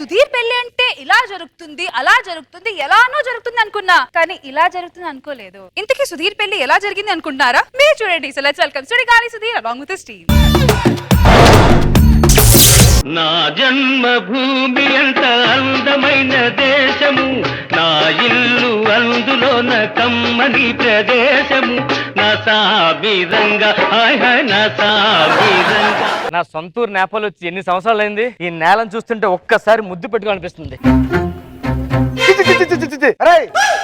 సుధీర్ పెళ్లి అంటే ఇలా జరుగుతుంది, అలా జరుగుతుంది, ఎలానో జరుగుతుంది అనుకున్నా, కానీ ఇలా జరుగుతుంది అనుకోలేదు. ఇంతకీ సుధీర్ పెళ్లి ఎలా జరిగింది అనుకుంటున్నారా? మీరు చూడండి. So let's welcome Sudigali Sudheer along with his team. నా జన్మభూమి అంత అందమైన దేశము, నా ఇల్లు అందులోన కమ్మని ప్రదేశము, నా సామిరంగా హాయ్ హాయ్ నా సామిరంగా. నా సొంతూరు నేపాల్ వచ్చి ఎన్ని సంవత్సరాలు అయింది. ఈ నేలను చూస్తుంటే ఒక్కసారి ముద్దు పెట్టుకోవాలనిపిస్తుంది.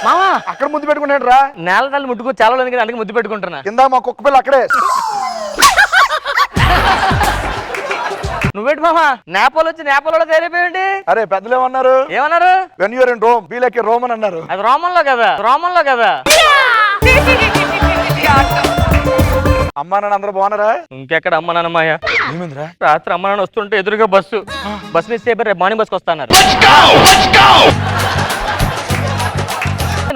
మామా అక్కడ ముద్దు పెట్టుకున్నాడు రా. నేల ముట్టుకు చాలా లేదు కదా, అందుకే ముద్దు పెట్టుకుంటున్నా. కింద మా కుక్క పిల్ల అక్కడే. నువ్వేంటి మామా నేపాల్ వచ్చి నేపాల్ తేలిపోయింది? అరే పెద్దలు ఏమన్నారు? When you're in Rome be like a Roman అన్నారు. అది రోమన్లో కదా. అమ్మా నాన్న అందరూ బాగున్నారా? ఇంకెక్కడ అమ్మ నాన్నమ్మాయ. ఏమైందిరా? రాత్రి అమ్మ నాన్న వస్తుంటే ఎదురుగా బస్సు మిస్ అయిపోయి రేపు మార్నింగ్ బస్కి వస్తాన్నారు.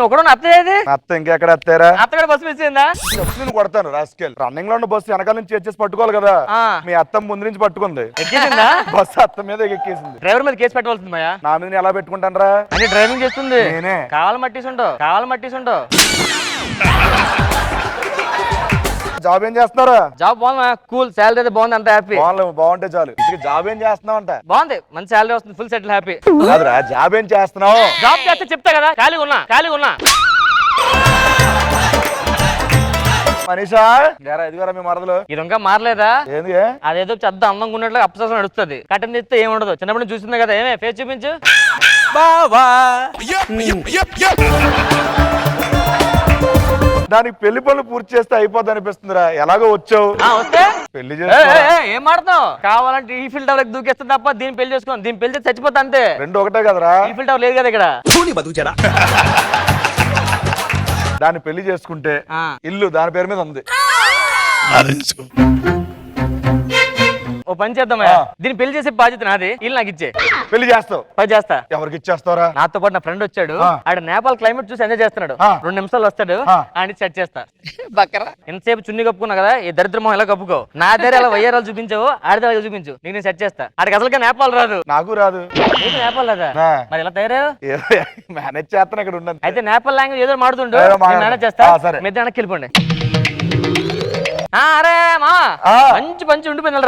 ఒకడు అత్తయ్యేది అత్త ఇంకెక్కడ అత్తారా? అత్తగడ బస్సు మిస్ అయిందా? నేను కొడతాను రాసుకెళ్ళి. రన్నింగ్ లో ఉన్న బస్సు వెనకాల నుంచి వచ్చేసి పట్టుకోవాలి కదా. మీ అత్త ముందు నుంచి పట్టుకుంది. ఎక్కేసిందా? బస్సు అత్త మీద ఎక్కేసింది. డ్రైవర్ మీద కేసు పెట్టవలసింది మాయా. నా మీద ఎలా పెట్టుకుంటాను రా? అని డ్రైవింగ్ చేస్తుంది. నేనే కావాలి మట్టిసుంటావు. జాబ్ ఏం చేస్తున్నారా? జాబ్ బాగుంది, కూల్ శాలరీ అయితే బాగుంది, అంత హ్యాపీ. బాగుంటే చాలు. జాబ్ ఏం చేస్తున్నావు అంట? బాగుంది, మంచి శాలరీ వస్తుంది, ఫుల్ సెటిల్ హ్యాపీ. కాదురా జాబ్ ఏం చేస్తున్నావు? జాబ్ చేస్తే చెప్తా కదా. ఖాళీగా ఉన్నా మనీషా ఇదిగోరా మీ మరదలు. ఇది ఇంకా మారలేదా? ఏంది? అదేదో చెద్ద అందంగా ఉన్నట్లు అప్ససం నడుస్తుంది. కట్టం తీస్తే ఏముండదు. చిన్నప్పుడు చూస్తుంది కదా. ఏమే ఫేస్ చూపించు. దానికి పెళ్లి పనులు పూర్తి చేస్తే అయిపోద్ది అనిపిస్తుందిరా. ఎలాగో వచ్చావు వస్తే పెళ్లి ఏం మాడతావు? కావాలంటే ఈ ఫీల్డ్ టవర్ దూకేస్తా తప్ప దీన్ని పెళ్లి చేసుకోండి. దీన్ని పెళ్లి చచ్చిపోతా అంతే. రెండు ఒకటే కదరా? ఈ ఫీల్డ్ టవర్ లేదు కదా ఇక్కడ. దాన్ని పెళ్లి చేసుకుంటే ఇల్లు దాని పేరు మీద ఉంది. ఓ పని చేద్దామా, దీన్ని పెళ్లి చేసే బాధ్యత నాది. ఇల్లు నాకు ఇచ్చే. పెళ్లి చేస్తావు? పని చేస్తా. ఎవరికి ఇచ్చేస్తారా? నాతో పాటు నా ఫ్రెండ్ వచ్చాడు. ఆడ నేపాల్ క్లైమేట్ చూసి ఎంజాయ్ చేస్తున్నాడు. 2 నిమిషాలు వస్తాడు, ఆయన సెట్ చేస్తా. బక్కరా ఎంతసేపు చున్ని కప్పుకున్నా కదా, ఈ దరిద్రమో ఎలా కప్పుకో. నా దగ్గర అలా వయ్యారాలు చూపించావు, ఆడదాలు చూపించు, నీకు నేను సెట్ చేస్తా. ఆడికి అసలుగా నేపాల్ రాదు. నాకు రాదు. నేపాల్ రాదా? మరి ఎలా తయారు? మేనేజ్ చేస్తాను ఇక్కడ ఉండదు. అయితే నేపాల్ లాంగ్వేజ్ ఏదో మాడుతుండు, మేనేజ్ చేస్తా. మీ వెనక్కి వెళ్ళిపోండి. అరే మా మంచి ఉండిపోయింది.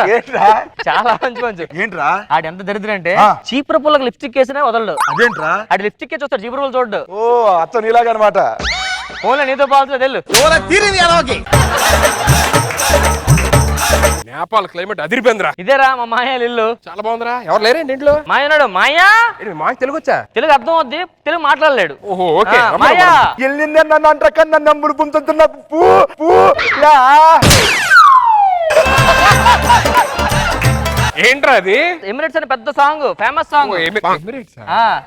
చాలా మంచి. ఏంట్రా ఆడు ఎంత దరిద్రం అంటే చీపుర పుల్లకి లిప్స్టిక్ వేసినా వదలడు. అదేంట్రా? ఆడు లిప్స్టిక్ చూస్తాడు, చీపుర పుల్ల చూడ్డు. ఓ అత్త నీలాగా అనమాట. ఓన్లీ నీతో పాల్చలేదు వెళ్ళు. నేపాల్ క్లైమేట్ అదిరిపోయిందిరా. ఇదేరా మా మాయా ఇల్లు. చాలా బాగుందిరా. ఎవరు లేరేంటి ఇంట్లో? మాయ ఉన్నాడు. మాయా మాకు తెలుగు వచ్చా? తెలుగు అర్థం అవుద్ది, తెలుగు మాట్లాడలేడు. ఓహో ఓకే. మాయా నన్ను అంటారు నమ్ముడు పుంతున్నా. ఏంట్రా అది? ఎమిరేట్స్ అని పెద్ద సాంగ్, ఫేమస్ సాంగ్. ఎమిరేట్స్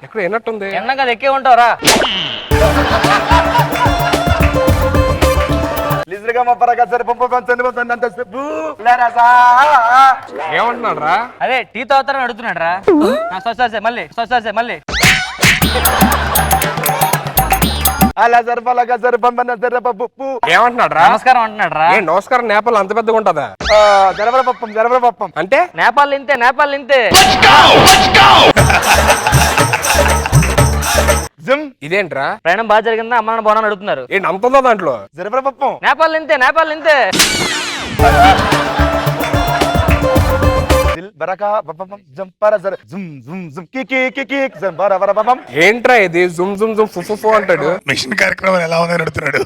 ఎక్కడ ఎన్నట్టుంది? ఎన్నగా ఎక్కే ఉంటావురా. ఏమంటున్నాడు రా? అదే టీ తాగుతారని అడుగుతున్నాడు రా. మళ్ళీ ఏమంటున్నాడు రా? నమస్కారం అంటున్నాడు రా. నమస్కారం నేపాల్ అంత పెద్దగా ఉంటదా? జరపరపప్పం అంటే నేపాల్ ఇంతే. ఇదేంట్రా? ప్రయాణం బాగా జరిగిందా? అమ్మ నాన్న బాగున్నా అడుగుతున్నారు. ఏంటి అంత ఉందా దాంట్లో? జరపరపప్పం. నేపాల్ ఇంతే. ఏంట్రా ఇది? జుమ్ జుమ్ జుమ్ ఫుఫు అంటాడు. మిషన్ కార్యక్రమం ఎలా ఉందని అడుగుతున్నాడు.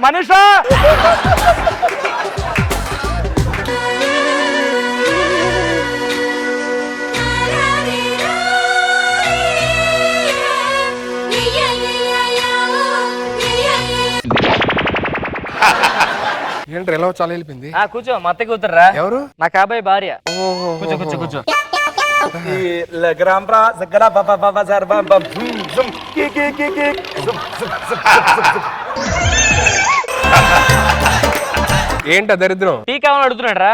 మనీషా ఏంట్రా ఎలా చాలా వెళ్ళిపోయింది? కూర్చో. మా అత్త కూతుర్రా. ఎవరు? నా కాబోయే భార్య. కూర్చో. ఏంట దరిద్రం? టీ కావాలని అడుగుతున్నాడు రా.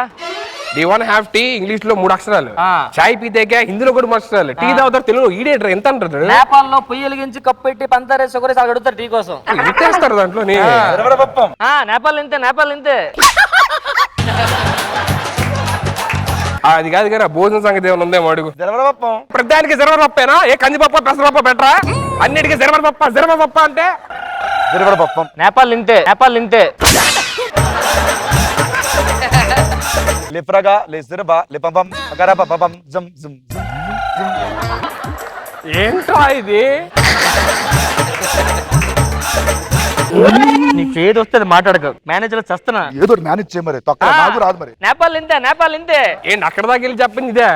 D1 హ్యావ్ టీ ఇంగ్లీష్ లో 3 అక్షరాలు, చాయ్ పీతేక హిందీలో కూడా 3 అక్షరాలు, టీ తాగుతారు తెలుగులో ఈడేటర్ ఎంత అంటారు. నేపాల్ లో పొయ్యి వెలిగించి కప్పు పెట్టి పంచదార షుగర్ అడుగుతారు టీ కోసం. ఎత్తేస్తారు దాంట్లో. నేపాల్ ఇంతే, నేపాల్ ఇంతే. అది కాదు కానీ భోజనం సంగతి ఏమైనా ఉందేమో అడుగు. ప్రతిదానికి జరవరపప్పేనా? ఏ కందిపప్ప పెసరపప్ప బెటరా? అన్నిటికీ జరవరపప్ప అంటే నేపాల్ ఇంతే, నేపాల్ ఇంతే. లిప్రగా లిసిరబా లిపబం అగరబబం జం జం. ఏంటో ఇది? నీకు ఏది వస్తే మాట్లాడక, మేనేజర్ చస్తున్నా. ఏదో మేనేజ్ చేయ మరి, తక్కువ నాకు రాదు మరి. నేపాల్ ఇంతే, నేపాల్ ఇంతే. ఏంటి అక్కడ దాకా వెళ్ళి చెప్పింది ఇదే?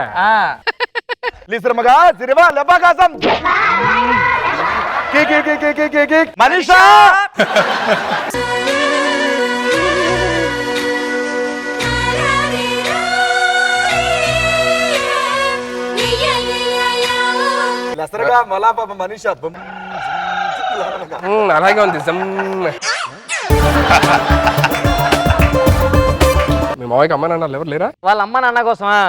లిసిరమగా సిరివా లెబాగాసం కి కి కి కి కి కి కి మనీషా. లసరగా మలా పాప మనీషా. అలాగే ఉంది. మీ మావయ్యకి అమ్మ నాన్న ఎవరు లేరా? వాళ్ళ అమ్మ నాన్న కోసమా?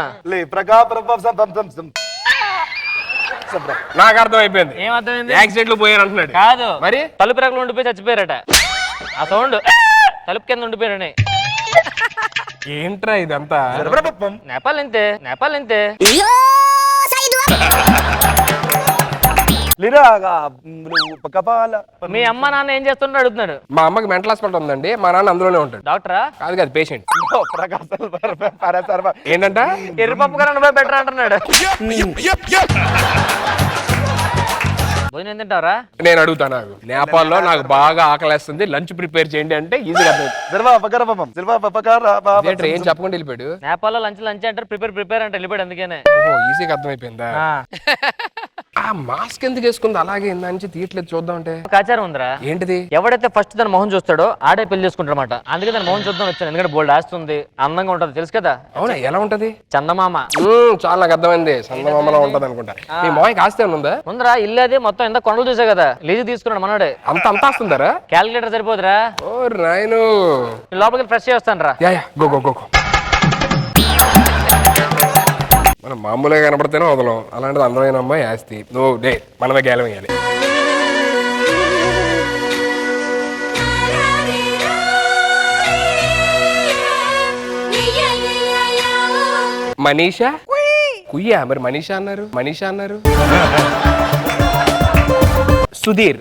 నాకు అర్థం అయిపోయింది. ఏమర్థమైంది? యాక్సిడెంట్ లో పోయారు అంటున్నాడు. కాదు, మరి తలుపు రేకులు ఉండిపోయి చచ్చిపోయారట. ఆ సౌండ్ తలుపు కింద ఉండిపోయారని. ఏంట్రా ఇదంతా? నేపాల్ ఇంతే, నేపాల్ ఇంతే. మీ అమ్మ నాన్న ఏం చేస్తుంటారు అడుగుతున్నాడు. మా అమ్మకి మెంటల్ హాస్పిటల్ ఉందండి, మా నాన్న అందులోనే ఉంటాడు. డాక్టరా? కాదు కాదు, పేషెంట్. ఏంటంట? ఎర్రపప్పు కన్నా బెటర్ అంటున్నాడు. భోజనం తింటావరా? నేను అడుగుతా, నాకు నేపాల్లో నాకు బాగా ఆకలేస్తుంది, లంచ్ ప్రిపేర్ చేయండి అంటే ఈజీగా అర్థం. ఏం చెప్పకుండా వెళ్ళిపోయాడు. నేపాల్లో లంచ్ లంచ్ అంటారు, ప్రిపేర్ అంటే వెళ్ళిపోయాడు. అందుకనే ఈజీగా అర్థమైపోయిందా? ఆ మాస్క్ ఎందుకు వేసుకుంది అలాగే నుంచి తీయట్లేదు చూద్దాం అంటే? ఒక ఆచారం ఉందిరా. ఏంటిది? ఎవడైతే ఫస్ట్ తన మొహం చూస్తాడో ఆడే పెళ్లి చేసుకుంటాడు అనమాట. అందుకే తన మొహం చూద్దాం వచ్చాను, ఎందుకంటే బోల్డ్ ఆస్తుంది, అందంగా ఉంటది, తెలుసు కదా. అవునా? ఎలా ఉంటది? చందమామ. చాలా నాకు అర్థమైంది, చందమామలా ఉంటది అనుకుంటా. మీ మామయ్యకి ఆస్తి ఏమైనా ఉందా? ఉందిరా, ఇల్లు అది మొత్తం ఎంత కొండలు చూసా కదా, లీజు తీసుకున్నాడు మనోడే. అంత ఆస్తుందారా? క్యాలిక్యులేటర్ సరిపోదురా. ఓ నాయను, లోపలికి ఫ్రెష్ చేస్తాను రా. Go go go. మనం మామూలుగా కనపడితేనే వదలం, అలాంటిది అందమైన అమ్మాయి ఆస్తి. నువ్వు డే మనమే గేలం వేయాలి. మనీషా కుయ్యా? మరి మనీషా అన్నారు. సుధీర్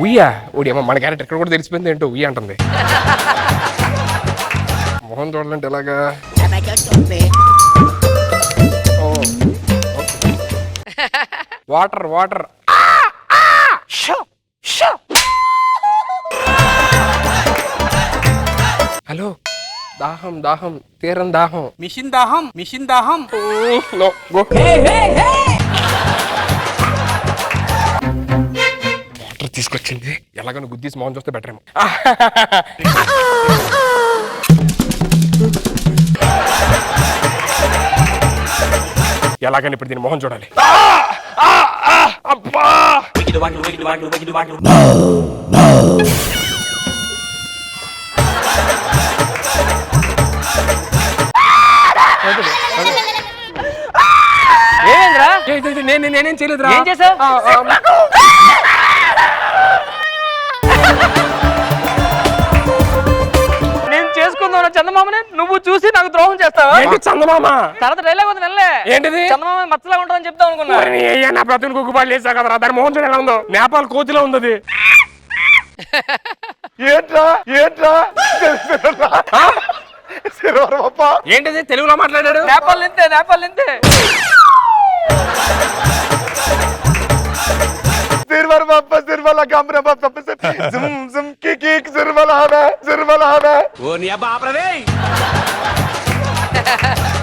ఉయ్యా. ఓడి అమ్మ, మన క్యారెక్టర్ ఇక్కడ కూడా తెలిసిపోయింది. ఏంటో ఉయ్య అంటుంది. మొహం చూడాలంటే ఎలాగా? వాటర్. హలో, దాహం తీరం దాహం. మిషన్ దాహం. No go. వాటర్ తీసుకొచ్చింది, ఎలాగైనా గుద్దీసి మొహం చూస్తే బెటర్ ఏమో. ఎలాగని ఇప్పుడు దీని మొహం చూడాలి. అబ్బా! ఏమేంద్రా? నేనేం చేయలేదురా. ఏం చేసావు? నేను చేసుకుందాం చందమామని నువ్వు చూసి నాకు ద్రోహం చేస్తావా? ఏంటి చందమామ? తర్వాత డైలాగ్ ఉంది వెళ్ళే. ఏంటిది? చందమామ మచ్చలా ఉంటుందని చెప్తావు అనుకున్నా. నా బ్రతుకు కుక్కుపాలు చేసా కదరా, దాని మోహన్ ఎలా ఉందో? నేపాల్ కోతిలో ఉంది. ఏంట్రా ఏంటిది? తెలుగులో మాట్లాడాడు. నేపాల్ ఇంతే. సిరివల కమ్ర జుమ్ జుమ్ కి సిరివల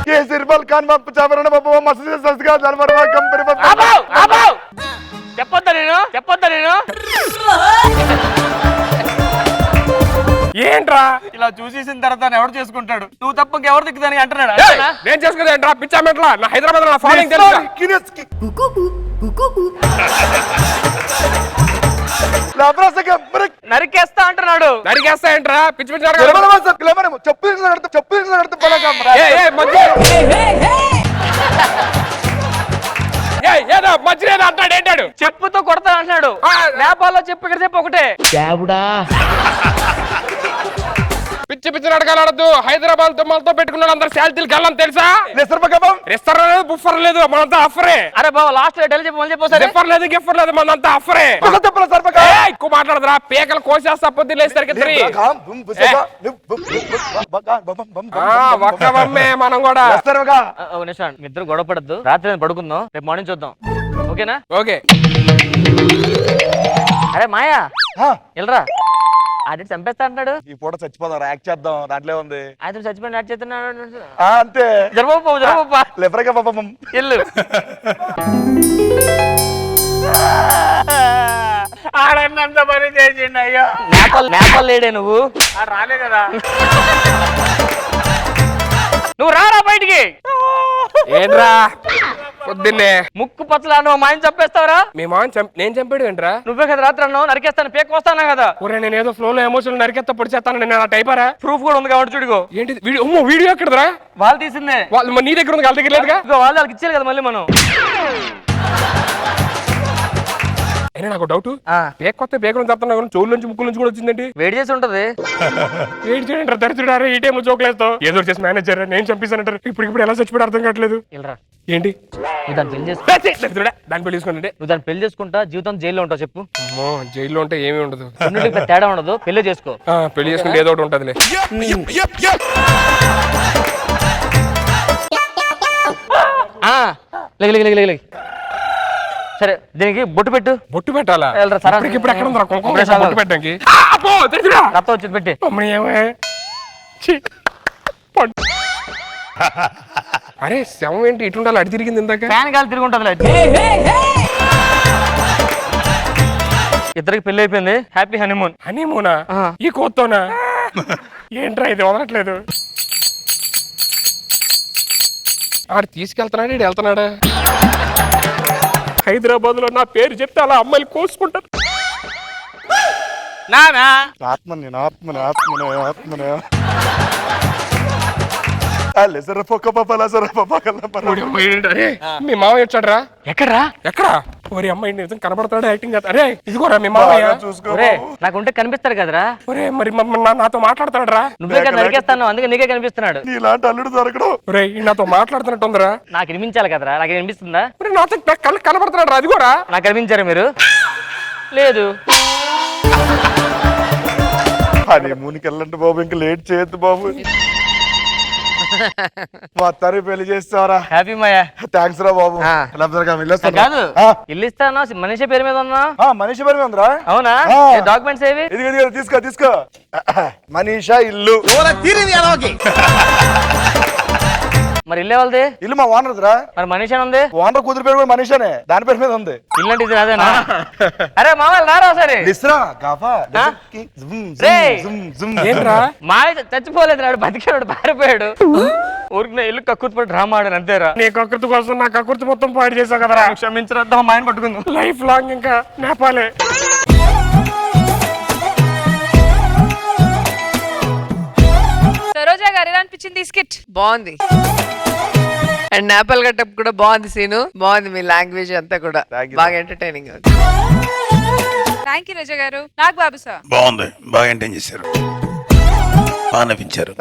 ये सिरबल खान बाप चावरण बाबू मस्जिद संस्कार धर्मरवा कंपनी बाबू చెప్పొద్దా నేను ఏంట్రా? ఇలా చూసేసిన తర్వాత ఎవరు చేసుకుంటాడు? నువ్వు తప్ప ఎవరు దిక్కుదని అంటున్నాడు. నేను చేసుకునేంట్రా పిచ్చా మెట్ల? నా హైదరాబాద్ లో ఫాలోయింగ్ తెలుసు. నరికేస్తా అంటున్నాడు. నరికేస్తా ఏంట్రా? పిచ్చి పిచ్చి నేపాల్లో చెప్పు, ఇక్కడ చెప్పు ఒకటే. పిచ్చి పిచ్చి నాటకాలు ఆడద్దు. హైదరాబాద్ దుమ్మలతో పెట్టుకున్నాడు అందరు శాలరీలు గల్లం తెలుసా? రిస్టర్ లేదు, బుఫర్ లేదు, మనంతా అఫరే. అరే బాబు లాస్ట్ డెల్ చెప్పు, మళ్ళీ చెప్పు. రిఫర్ లేదు, గిఫర్ లేదు, మనంతా అఫరే. ఎక్కువ మాట్లాడదురా, పేకలు కోసేస్తా పొద్దు లేసరికి ఒక్క బొమ్మే మనం కూడా. ఇద్దరు గొడవ పడద్దు, రాత్రి పడుకుందాం, రేపు మార్నింగ్ చూద్దాం, ఓకేనా? ఓకే. అరే మాయా వెళ్ళరా, అది చంపేస్తా అంటాడు. ఈ పూట చచ్చిపోదాం, యాక్ట్ చేద్దాం, దాంట్లో ఉంది. అది చచ్చిపోయిన యాడ్ చేస్తున్నాడు అంతే. జరగబోపా లేపరగా పాపం వెళ్ళు. ఆడన్నంత పని చేసిండు అయ్యో. నేపాల్ లేడే నువ్వు? రాలే కదా. నువ్వు రారా బయటికి. ఏంట్రా పొద్దున్నే ముక్కు పచ్చలా నువ్వు మా ఆయన చంపేస్తావరా? మీ మామ నేను చంపాడు ఏంట్రా? నువ్వే కదా రాత్రి అన్నావు నరికేస్తాను, పేక వస్తానా కదా. ఊరే నేను ఏదో ఫ్లో లో ఎమోషన్ నరికెత్తా పొడి చేస్తాను, నేను అలా టైపారా? ప్రూఫ్ కూడా ఉంది కాబట్టి చూడుకో. ఏంటి వీడియో ఎక్కడరా? వాళ్ళు తీసిందే. వాళ్ళు నీ దగ్గర ఉంది, వాళ్ళ దగ్గర లేదుగా. వాళ్ళు వాళ్ళకి ఇచ్చారు కదా మళ్ళీ మనం. అయినా నాకు డౌట్, పేక కొత్త పేక నుంచి చెప్తున్నా, చోళ్ళ నుంచి ముక్కుల నుంచి కూడా వచ్చిందండి. వేడి చేసి ఉంటది. వేడి చేయండి దరిద్రుడారా, ఈ టైంలో జోకులేస్తావు. ఏదో చేసి మేనేజర్ నేను చంపేశానంటారు. ఇప్పుడు ఎలా చచ్చిపోయి అర్థం కావట్లేదు. ఏంటి నువ్వు దాన్ని పెళ్లి చేసుకో. దాన్ని పెళ్లి చేసుకోండి. నువ్వు దాన్ని పెళ్లి చేసుకుంటా జీవితం జైల్లో ఉంటావు చెప్పు. అమ్మో జైల్లో ఉంటే ఏమీ ఉండదు, తేడా ఉండదు, పెళ్లి చేసుకో. పెళ్లి చేసుకుంటే ఏదో ఒకటి ఉంటదిలే. సరే దీనికి బొట్టు పెట్టు. బొట్టు పెట్టాలా? ఇప్పుడు ఎక్కడ ఉందా బొట్టు పెట్టడానికి? రక్తం వచ్చి పెట్టి. అరే శవం ఏంటి ఇటు ఉండాలి, అడి తిరిగింది ఇందాక. ఫ్యాన్ గాలి తిరిగి ఉంటుంది. ఇద్దరికి పెళ్లి అయిపోయింది, హ్యాపీ హనీమూన్. హనీమూనా? ఈ కోత్తోనా? ఏంట్రా ఇది వదలట్లేదు. ఆడు తీసుకెళ్తున్నాడు, ఇడు వెళ్తున్నాడా? హైదరాబాద్ లో నా పేరు చెప్తే అలా అమ్మాయిలు కోసుకుంటారు. నానా ఆత్మని ఆత్మని ఆత్మని ఆత్మని మీ మామయ్య వచ్చాడరా? ఎక్కడ్రా? ఎక్కడా? ఒరే అమ్మాయి నిజం కనబడతాడు, యాక్టింగ్ చేస్తా. అరే ఇదిగోరా మీ మామయ్య. నాకుంటే కనిపిస్తాడు కదరా. ఒరే మరి నాతో మాట్లాడతాడరా? నువ్వే కదా నరికేస్తాను, అందుకే నీకే కనిపిస్తున్నాడు. ఇలాంటి అల్లుడు దొరకడం. ఒరే నాతో మాట్లాడుతున్నట్టుందిరా. నాకు వినిపించాలి కదరా, నాకు వినిపిస్తుందా? నాతో కళ్ళు కనబడుతున్నాడు రా, అదిగోరా. నాకు కనిపించారా మీరు? లేదు. అరే మూనికి వెళ్ళండి బాబు, ఇంకా లేట్ చేయొద్దు బాబు. మా అత్తారి పెళ్లి చేస్తావరా? హ్యాపీ మాయా. థ్యాంక్స్ రా బాబు. కాదు ఇల్లు ఇస్తాను, మనిషి పేరు మీద ఉన్నా. మనిషి పేరు మీద ఉందిరా? అవునా? డాక్యుమెంట్స్ ఏవి? ఇది తీసుకో తీసుకో. మనీషా ఇల్లు. మరి ఇల్లు వాళ్ళది? ఇల్లు మా ఓనర్ రా. మరి మనీషా ఉంది? ఓనర్ కూతురు పేరు కూడా మనీషానే, దాని పేరు మీద ఉంది. ఇల్లు అంటే ఇది అదేనా? అరే మామూలు రారా సరే. మాయ చచ్చిపోలేదు, నాడు బతికాడు, పారిపోయాడు. ఊరికి ఇల్లు కక్కుర్తి పడి డ్రామా ఆడాను అంతేరా. నీ కక్కుర్తి కోసం నా కక్కుర్తి మొత్తం పాడు చేసావు కదరా. క్షమించరా, మా ఆయన పట్టుకుందాం. లైఫ్ లాంగ్ ఇంకా నేపాలే. సరోజా గారు ఎలా అనిపించింది ఈ స్కిట్? బాగుంది, అండ్ నేపాల్ గట్టప్ కూడా బాగుంది, సీను బాగుంది, మీ లాంగ్వేజ్ అంతా కూడా బాగా ఎంటర్టైనింగ్ ఉంది. థ్యాంక్ యూ రోజా గారు. నాకు బాబు సార్ బాగుంది, బాగా ఎంటైన్ చేశారు, బాగా నవ్వించారు.